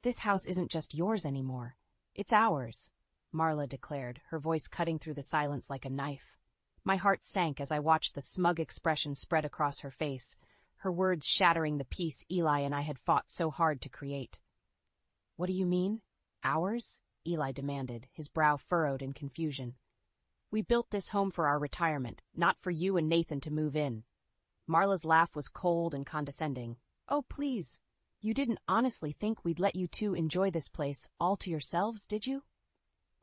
This house isn't just yours anymore. It's ours, Marla declared, her voice cutting through the silence like a knife. My heart sank as I watched the smug expression spread across her face, her words shattering the peace Eli and I had fought so hard to create. What do you mean? Ours? Eli demanded, his brow furrowed in confusion. We built this home for our retirement, not for you and Nathan to move in. Marla's laugh was cold and condescending. Oh, please. You didn't honestly think we'd let you two enjoy this place all to yourselves, did you?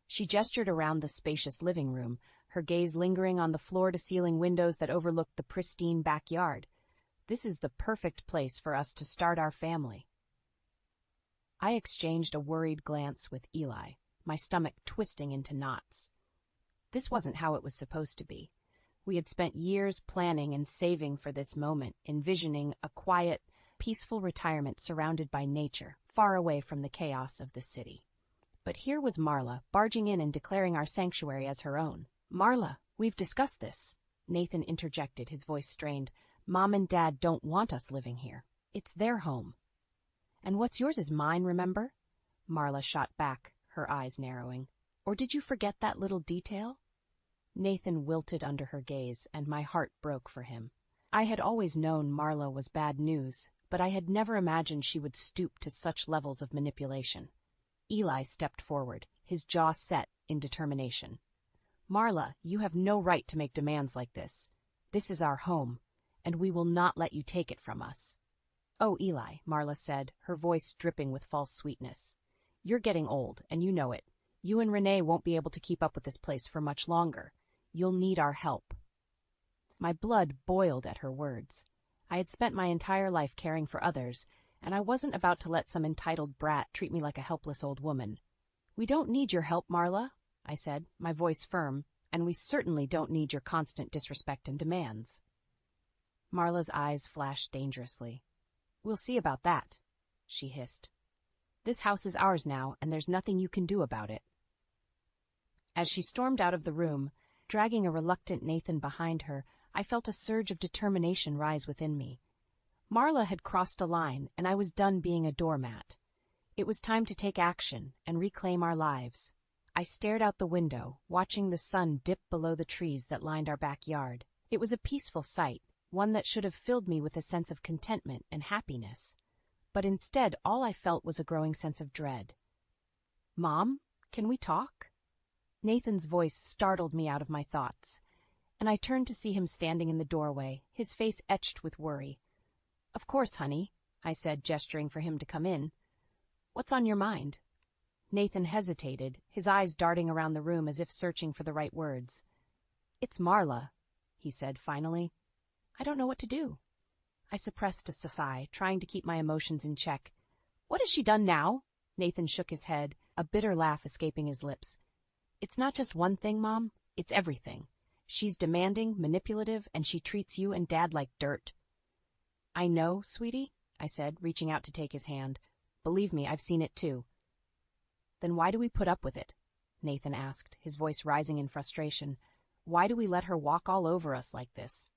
She gestured around the spacious living room, her gaze lingering on the floor-to-ceiling windows that overlooked the pristine backyard. This is the perfect place for us to start our family. I exchanged a worried glance with Eli, my stomach twisting into knots. This wasn't how it was supposed to be. We had spent years planning and saving for this moment, envisioning a quiet, peaceful retirement surrounded by nature, far away from the chaos of the city. But here was Marla, barging in and declaring our sanctuary as her own. Marla, we've discussed this, Nathan interjected, his voice strained. Mom and Dad don't want us living here. It's their home. And what's yours is mine, remember? Marla shot back, her eyes narrowing. Or did you forget that little detail? Nathan wilted under her gaze, and my heart broke for him. I had always known Marla was bad news, but I had never imagined she would stoop to such levels of manipulation. Eli stepped forward, his jaw set in determination. Marla, you have no right to make demands like this. This is our home, and we will not let you take it from us. Oh, Eli, Marla said, her voice dripping with false sweetness. You're getting old, and you know it. You and Renee won't be able to keep up with this place for much longer. You'll need our help. My blood boiled at her words. I had spent my entire life caring for others, and I wasn't about to let some entitled brat treat me like a helpless old woman. We don't need your help, Marla, I said, my voice firm, and we certainly don't need your constant disrespect and demands. Marla's eyes flashed dangerously. We'll see about that, she hissed. This house is ours now, and there's nothing you can do about it. As she stormed out of the room, dragging a reluctant Nathan behind her, I felt a surge of determination rise within me. Marla had crossed a line, and I was done being a doormat. It was time to take action and reclaim our lives. I stared out the window, watching the sun dip below the trees that lined our backyard. It was a peaceful sight, one that should have filled me with a sense of contentment and happiness. But instead, all I felt was a growing sense of dread. Mom, can we talk? Nathan's voice startled me out of my thoughts, and I turned to see him standing in the doorway, his face etched with worry. Of course, honey, I said, gesturing for him to come in. What's on your mind? Nathan hesitated, his eyes darting around the room as if searching for the right words. It's Marla, he said finally. I don't know what to do. I suppressed a sigh, trying to keep my emotions in check. What has she done now? Nathan shook his head, a bitter laugh escaping his lips. It's not just one thing, Mom. It's everything. She's demanding, manipulative, and she treats you and Dad like dirt. I know, sweetie, I said, reaching out to take his hand. Believe me, I've seen it too. Then why do we put up with it? Nathan asked, his voice rising in frustration. Why do we let her walk all over us like this?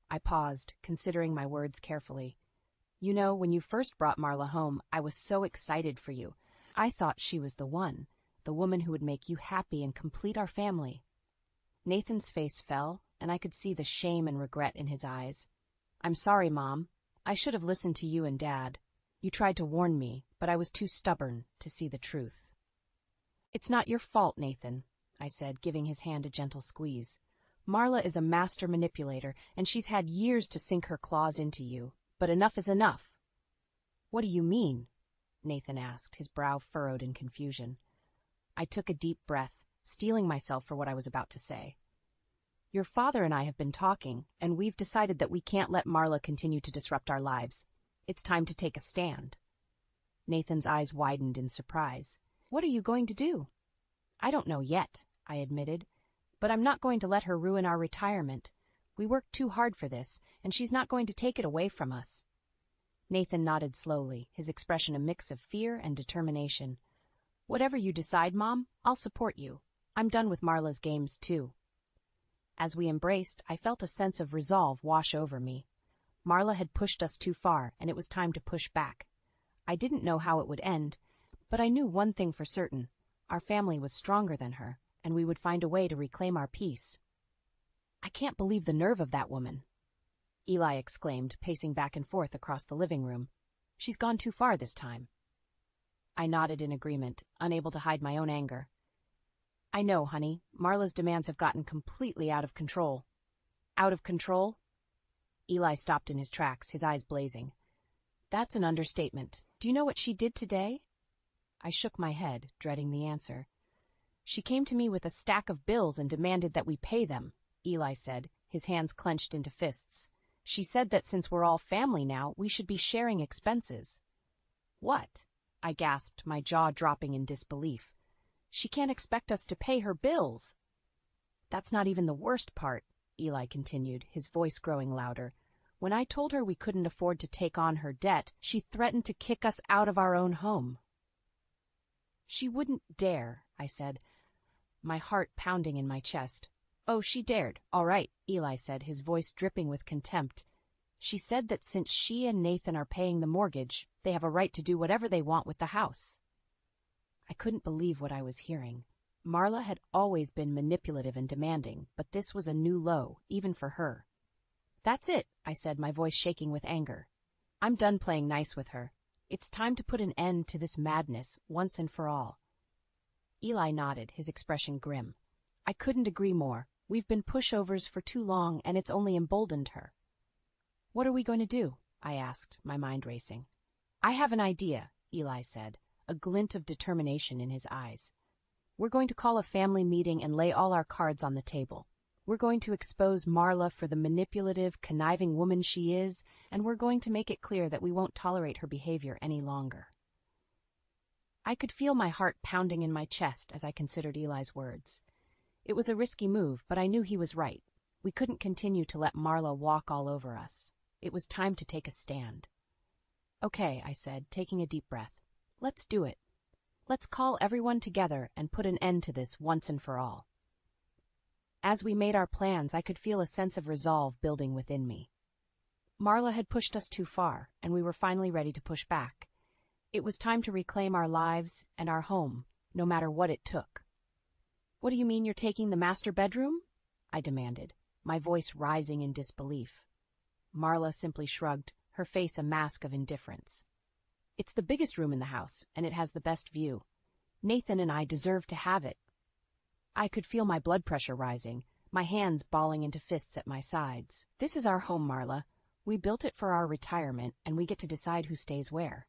I paused, considering my words carefully. You know, when you first brought Marla home, I was so excited for you. I thought she was the one, the woman who would make you happy and complete our family. Nathan's face fell, and I could see the shame and regret in his eyes. I'm sorry, Mom. I should have listened to you and Dad. You tried to warn me, but I was too stubborn to see the truth. It's not your fault, Nathan, I said, giving his hand a gentle squeeze. Marla is a master manipulator, and she's had years to sink her claws into you. But enough is enough. What do you mean? Nathan asked, his brow furrowed in confusion. I took a deep breath, steeling myself for what I was about to say. Your father and I have been talking, and we've decided that we can't let Marla continue to disrupt our lives. It's time to take a stand. Nathan's eyes widened in surprise. What are you going to do? I don't know yet, I admitted, but I'm not going to let her ruin our retirement. We worked too hard for this, and she's not going to take it away from us. Nathan nodded slowly, his expression a mix of fear and determination. Whatever you decide, Mom, I'll support you. I'm done with Marla's games, too. As we embraced, I felt a sense of resolve wash over me. Marla had pushed us too far, and it was time to push back. I didn't know how it would end, But I knew one thing for certain. Our family was stronger than her, and we would find a way to reclaim our peace. "I can't believe the nerve of that woman," Eli exclaimed, pacing back and forth across the living room. "She's gone too far this time." I nodded in agreement, unable to hide my own anger. "I know, honey. Marla's demands have gotten completely out of control." "Out of control?" Eli stopped in his tracks, his eyes blazing. "That's an understatement. Do you know what she did today?" I shook my head, dreading the answer. "She came to me with a stack of bills and demanded that we pay them," Eli said, his hands clenched into fists. "She said that since we're all family now, we should be sharing expenses." "What?" I gasped, my jaw dropping in disbelief. "She can't expect us to pay her bills." "That's not even the worst part," Eli continued, his voice growing louder. "When I told her we couldn't afford to take on her debt, she threatened to kick us out of our own home." "She wouldn't dare," I said, my heart pounding in my chest. "Oh, she dared. All right," Eli said, his voice dripping with contempt. "She said that since she and Nathan are paying the mortgage, they have a right to do whatever they want with the house." I couldn't believe what I was hearing. Marla had always been manipulative and demanding, but this was a new low, even for her. "That's it," I said, my voice shaking with anger. "I'm done playing nice with her. It's time to put an end to this madness, once and for all." Eli nodded, his expression grim. "I couldn't agree more. We've been pushovers for too long, and it's only emboldened her." "What are we going to do?" I asked, my mind racing. "I have an idea," Eli said, a glint of determination in his eyes. "We're going to call a family meeting and lay all our cards on the table. We're going to expose Marla for the manipulative, conniving woman she is, and we're going to make it clear that we won't tolerate her behavior any longer." I could feel my heart pounding in my chest as I considered Eli's words. It was a risky move, but I knew he was right. We couldn't continue to let Marla walk all over us. It was time to take a stand. "Okay," I said, taking a deep breath. "Let's do it. Let's call everyone together and put an end to this once and for all." As we made our plans, I could feel a sense of resolve building within me. Marla had pushed us too far, and we were finally ready to push back. It was time to reclaim our lives and our home, no matter what it took. "What do you mean you're taking the master bedroom?" I demanded, my voice rising in disbelief. Marla simply shrugged, her face a mask of indifference. "It's the biggest room in the house, and it has the best view. Nathan and I deserve to have it." I could feel my blood pressure rising, my hands balling into fists at my sides. "This is our home, Marla. We built it for our retirement, and we get to decide who stays where."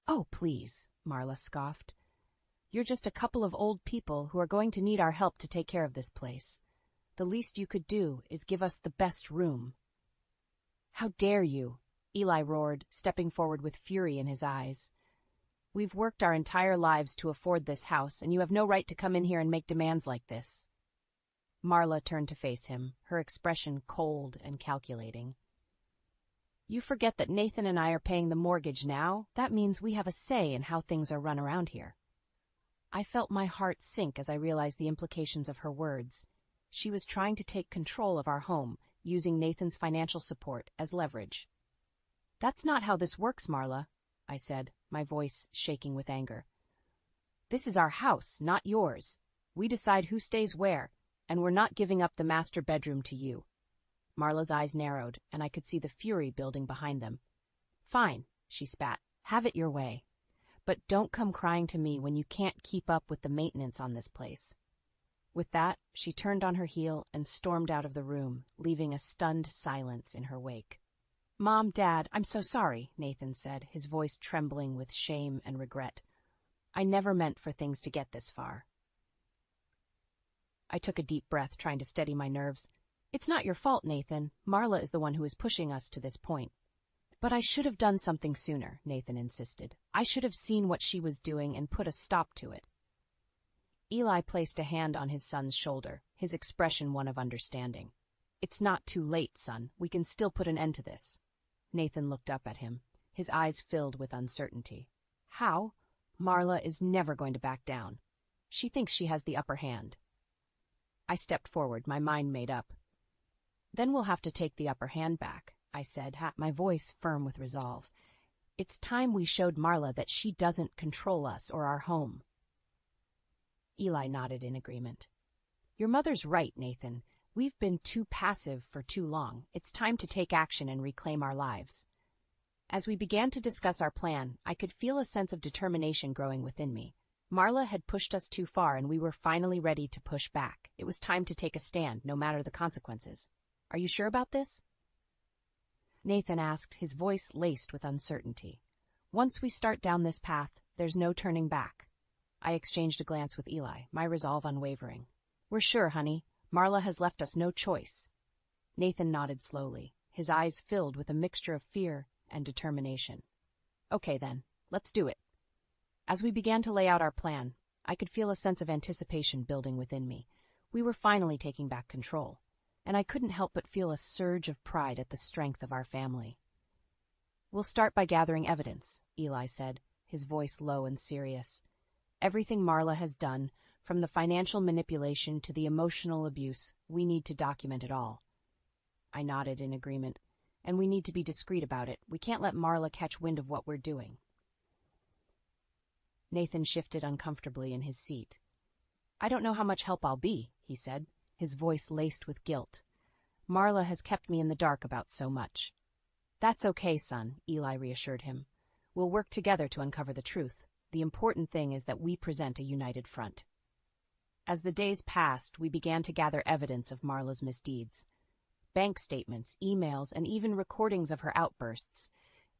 "Oh, please," Marla scoffed. "You're just a couple of old people who are going to need our help to take care of this place. The least you could do is give us the best room." "How dare you!" Eli roared, stepping forward with fury in his eyes. "We've worked our entire lives to afford this house, and you have no right to come in here and make demands like this." Marla turned to face him, her expression cold and calculating. "You forget that Nathan and I are paying the mortgage now. That means we have a say in how things are run around here." I felt my heart sink as I realized the implications of her words. She was trying to take control of our home, using Nathan's financial support as leverage. "That's not how this works, Marla," I said, my voice shaking with anger. "This is our house, not yours. We decide who stays where, and we're not giving up the master bedroom to you." Marla's eyes narrowed, and I could see the fury building behind them. "Fine," she spat. "Have it your way. But don't come crying to me when you can't keep up with the maintenance on this place." With that, she turned on her heel and stormed out of the room, leaving a stunned silence in her wake. "Mom, Dad, I'm so sorry," Nathan said, his voice trembling with shame and regret. "I never meant for things to get this far." I took a deep breath, trying to steady my nerves. "It's not your fault, Nathan. Marla is the one who is pushing us to this point." "But I should have done something sooner," Nathan insisted. "I should have seen what she was doing and put a stop to it." Eli placed a hand on his son's shoulder, his expression one of understanding. "It's not too late, son. We can still put an end to this." Nathan looked up at him, his eyes filled with uncertainty. "How?" "Marla is never going to back down. She thinks she has the upper hand." I stepped forward, my mind made up. "Then we'll have to take the upper hand back," I said, my voice firm with resolve. It's time we showed Marla that she doesn't control us or our home. Eli nodded in agreement. Your mother's right, Nathan. We've been too passive for too long. It's time to take action and reclaim our lives. As we began to discuss our plan, I could feel a sense of determination growing within me. Marla had pushed us too far, and we were finally ready to push back. It was time to take a stand, no matter the consequences. Are you sure about this? Nathan asked, his voice laced with uncertainty. Once we start down this path, there's no turning back. I exchanged a glance with Eli, my resolve unwavering. We're sure, honey. Marla has left us no choice. Nathan nodded slowly, his eyes filled with a mixture of fear and determination. Okay then, let's do it. As we began to lay out our plan, I could feel a sense of anticipation building within me. We were finally taking back control, and I couldn't help but feel a surge of pride at the strength of our family. We'll start by gathering evidence, Eli said, his voice low and serious. Everything Marla has done, from the financial manipulation to the emotional abuse, we need to document it all. I nodded in agreement. And we need to be discreet about it. We can't let Marla catch wind of what we're doing. Nathan shifted uncomfortably in his seat. I don't know how much help I'll be, he said, his voice laced with guilt. Marla has kept me in the dark about so much. That's okay, son, Eli reassured him. We'll work together to uncover the truth. The important thing is that we present a united front. As the days passed, we began to gather evidence of Marla's misdeeds. Bank statements, emails, and even recordings of her outbursts.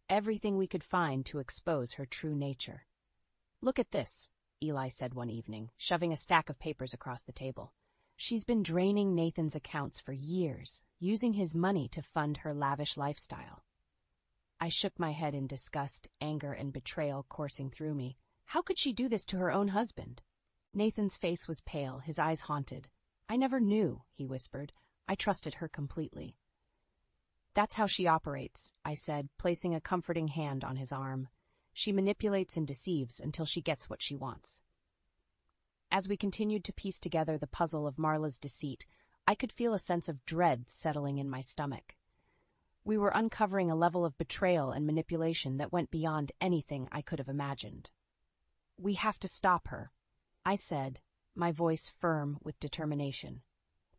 Everything we could find to expose her true nature. Look at this, Eli said one evening, shoving a stack of papers across the table. She's been draining Nathan's accounts for years, using his money to fund her lavish lifestyle. I shook my head in disgust, anger, and betrayal coursing through me. How could she do this to her own husband? Nathan's face was pale, his eyes haunted. I never knew, he whispered. I trusted her completely. That's how she operates, I said, placing a comforting hand on his arm. She manipulates and deceives until she gets what she wants. As we continued to piece together the puzzle of Marla's deceit, I could feel a sense of dread settling in my stomach. We were uncovering a level of betrayal and manipulation that went beyond anything I could have imagined. We have to stop her, I said, my voice firm with determination.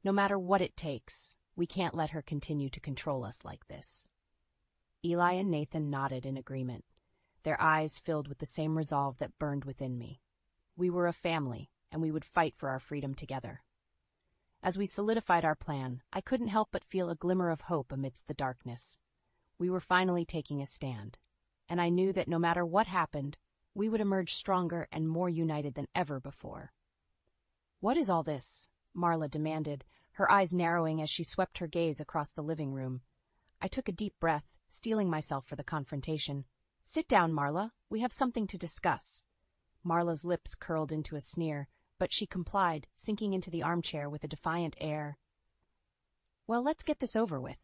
No matter what it takes, we can't let her continue to control us like this. Eli and Nathan nodded in agreement, their eyes filled with the same resolve that burned within me. We were a family, and we would fight for our freedom together. As we solidified our plan, I couldn't help but feel a glimmer of hope amidst the darkness. We were finally taking a stand, and I knew that no matter what happened, we would emerge stronger and more united than ever before. What is all this? Marla demanded, her eyes narrowing as she swept her gaze across the living room. I took a deep breath, steeling myself for the confrontation. Sit down, Marla. We have something to discuss. Marla's lips curled into a sneer, but she complied, sinking into the armchair with a defiant air. Well, let's get this over with.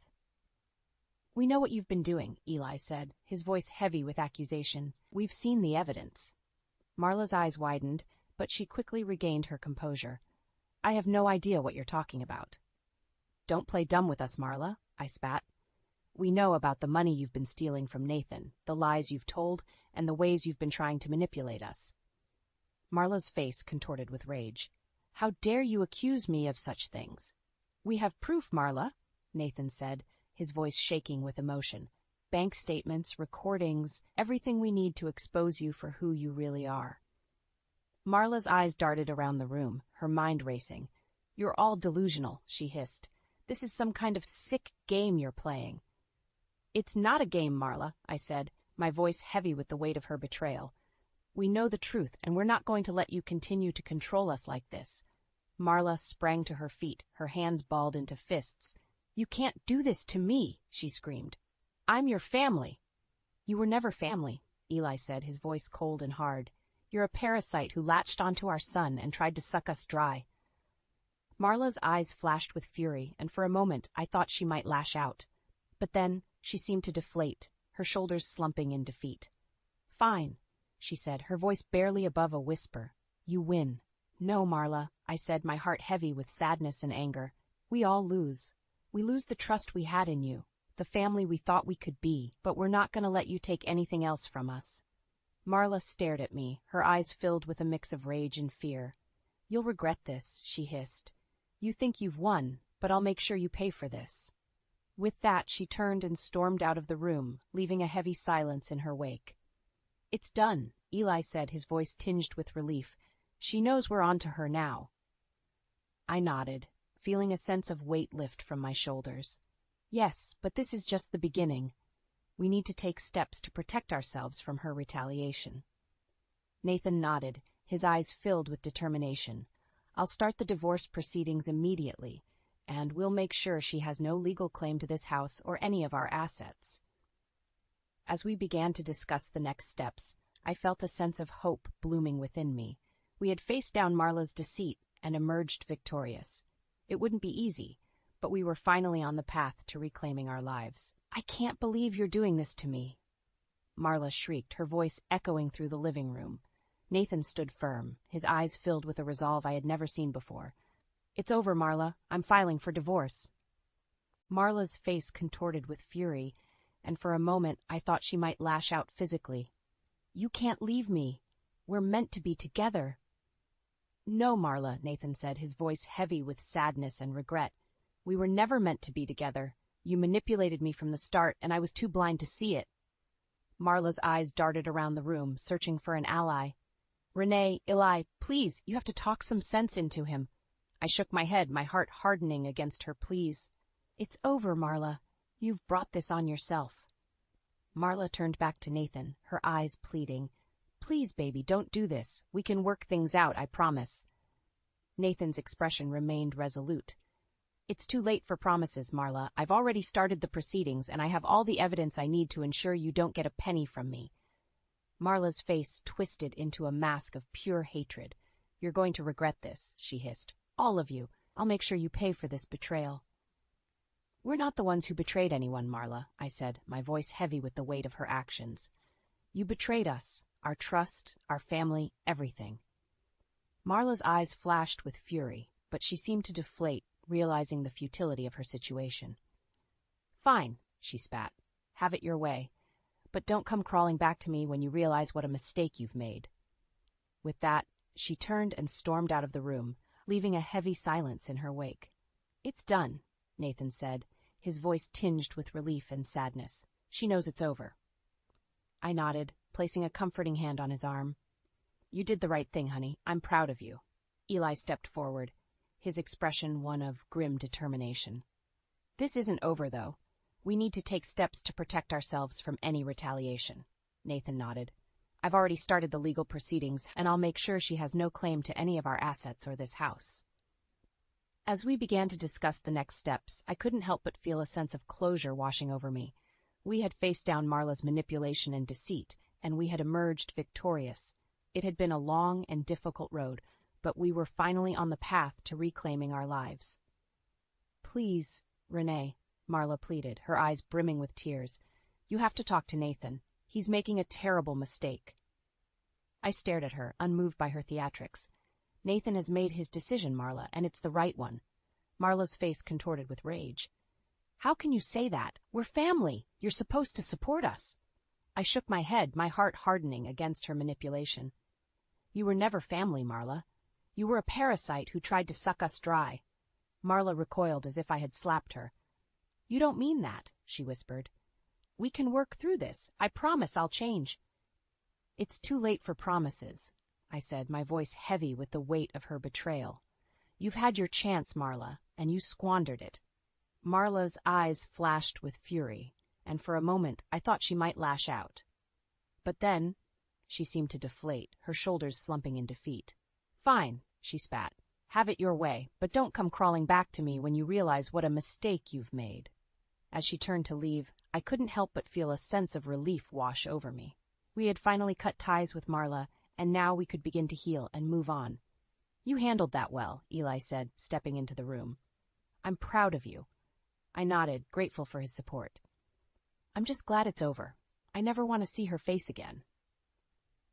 We know what you've been doing, Eli said, his voice heavy with accusation. We've seen the evidence. Marla's eyes widened, but she quickly regained her composure. I have no idea what you're talking about. Don't play dumb with us, Marla, I spat. We know about the money you've been stealing from Nathan, the lies you've told, and the ways you've been trying to manipulate us. Marla's face contorted with rage. How dare you accuse me of such things? We have proof, Marla, Nathan said, his voice shaking with emotion. Bank statements, recordings, everything we need to expose you for who you really are. Marla's eyes darted around the room, her mind racing. You're all delusional, she hissed. This is some kind of sick game you're playing. It's not a game, Marla, I said, my voice heavy with the weight of her betrayal. We know the truth, and we're not going to let you continue to control us like this. Marla sprang to her feet, her hands balled into fists. You can't do this to me, she screamed. I'm your family. You were never family, Eli said, his voice cold and hard. You're a parasite who latched onto our son and tried to suck us dry. Marla's eyes flashed with fury, and for a moment I thought she might lash out. But then she seemed to deflate, her shoulders slumping in defeat. Fine, she said, her voice barely above a whisper. You win. No, Marla, I said, my heart heavy with sadness and anger. We all lose. We lose the trust we had in you, the family we thought we could be, but we're not going to let you take anything else from us." Marla stared at me, her eyes filled with a mix of rage and fear. "You'll regret this," she hissed. "You think you've won, but I'll make sure you pay for this." With that, she turned and stormed out of the room, leaving a heavy silence in her wake. "It's done," Eli said, his voice tinged with relief. "She knows we're on to her now." I nodded, feeling a sense of weight lift from my shoulders. "Yes, but this is just the beginning. We need to take steps to protect ourselves from her retaliation." Nathan nodded, his eyes filled with determination. "I'll start the divorce proceedings immediately, and we'll make sure she has no legal claim to this house or any of our assets." As we began to discuss the next steps, I felt a sense of hope blooming within me. We had faced down Marla's deceit and emerged victorious. It wouldn't be easy, but we were finally on the path to reclaiming our lives. "I can't believe you're doing this to me," Marla shrieked, her voice echoing through the living room. Nathan stood firm, his eyes filled with a resolve I had never seen before. "It's over, Marla. I'm filing for divorce." Marla's face contorted with fury, and for a moment I thought she might lash out physically. "You can't leave me. We're meant to be together." "No, Marla," Nathan said, his voice heavy with sadness and regret. "We were never meant to be together. You manipulated me from the start, and I was too blind to see it." Marla's eyes darted around the room, searching for an ally. "Renee, Eli, please, you have to talk some sense into him." I shook my head, my heart hardening against her pleas. "It's over, Marla. You've brought this on yourself." Marla turned back to Nathan, her eyes pleading. "Please, baby, don't do this. We can work things out, I promise." Nathan's expression remained resolute. "It's too late for promises, Marla. I've already started the proceedings, and I have all the evidence I need to ensure you don't get a penny from me." Marla's face twisted into a mask of pure hatred. "You're going to regret this," she hissed. "All of you. I'll make sure you pay for this betrayal." "We're not the ones who betrayed anyone, Marla," I said, my voice heavy with the weight of her actions. "You betrayed us, our trust, our family, everything." Marla's eyes flashed with fury, but she seemed to deflate, realizing the futility of her situation. "Fine," she spat. "Have it your way. But don't come crawling back to me when you realize what a mistake you've made." With that, she turned and stormed out of the room, leaving a heavy silence in her wake. "It's done," Nathan said, his voice tinged with relief and sadness. "She knows it's over." I nodded, placing a comforting hand on his arm. "You did the right thing, honey. I'm proud of you." Eli stepped forward, his expression one of grim determination. "This isn't over, though. We need to take steps to protect ourselves from any retaliation." Nathan nodded. "I've already started the legal proceedings, and I'll make sure she has no claim to any of our assets or this house." As we began to discuss the next steps, I couldn't help but feel a sense of closure washing over me. We had faced down Marla's manipulation and deceit, and we had emerged victorious. It had been a long and difficult road, but we were finally on the path to reclaiming our lives. "Please, Renee," Marla pleaded, her eyes brimming with tears. "You have to talk to Nathan. He's making a terrible mistake." I stared at her, unmoved by her theatrics. "Nathan has made his decision, Marla, and it's the right one." Marla's face contorted with rage. "How can you say that? We're family. You're supposed to support us." I shook my head, my heart hardening against her manipulation. "You were never family, Marla. You were a parasite who tried to suck us dry." Marla recoiled as if I had slapped her. "You don't mean that," she whispered. "We can work through this. I promise I'll change." "It's too late for promises," I said, my voice heavy with the weight of her betrayal. "You've had your chance, Marla, and you squandered it." Marla's eyes flashed with fury, and for a moment I thought she might lash out. But then she seemed to deflate, her shoulders slumping in defeat. "Fine," she spat. "Have it your way, but don't come crawling back to me when you realize what a mistake you've made." As she turned to leave, I couldn't help but feel a sense of relief wash over me. We had finally cut ties with Marla, and now we could begin to heal and move on. "You handled that well," Eli said, stepping into the room. "I'm proud of you." I nodded, grateful for his support. "I'm just glad it's over. I never want to see her face again."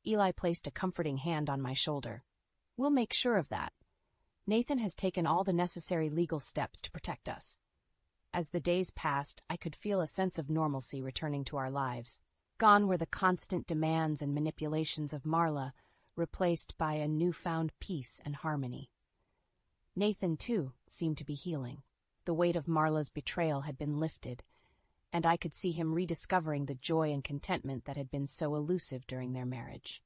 Eli placed a comforting hand on my shoulder. "We'll make sure of that. Nathan has taken all the necessary legal steps to protect us." As the days passed, I could feel a sense of normalcy returning to our lives. Gone were the constant demands and manipulations of Marla, replaced by a newfound peace and harmony. Nathan, too, seemed to be healing. The weight of Marla's betrayal had been lifted, and I could see him rediscovering the joy and contentment that had been so elusive during their marriage.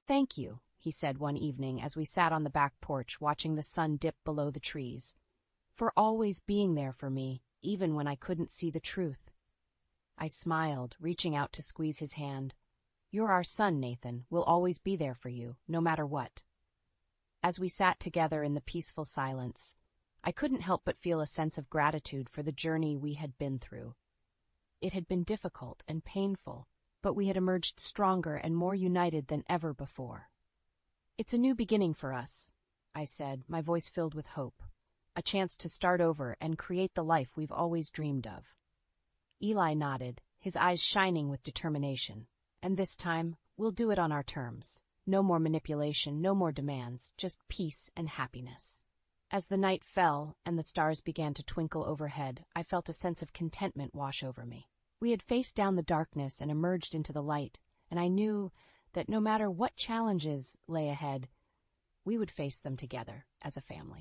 "Thank you," he said one evening as we sat on the back porch watching the sun dip below the trees, "for always being there for me, even when I couldn't see the truth." I smiled, reaching out to squeeze his hand. "You're our son, Nathan. We'll always be there for you, no matter what." As we sat together in the peaceful silence, I couldn't help but feel a sense of gratitude for the journey we had been through. It had been difficult and painful, but we had emerged stronger and more united than ever before. "It's a new beginning for us," I said, my voice filled with hope. "A chance to start over and create the life we've always dreamed of." Eli nodded, his eyes shining with determination. "And this time, we'll do it on our terms. No more manipulation, no more demands, just peace and happiness." As the night fell and the stars began to twinkle overhead, I felt a sense of contentment wash over me. We had faced down the darkness and emerged into the light, and I knew that no matter what challenges lay ahead, we would face them together as a family.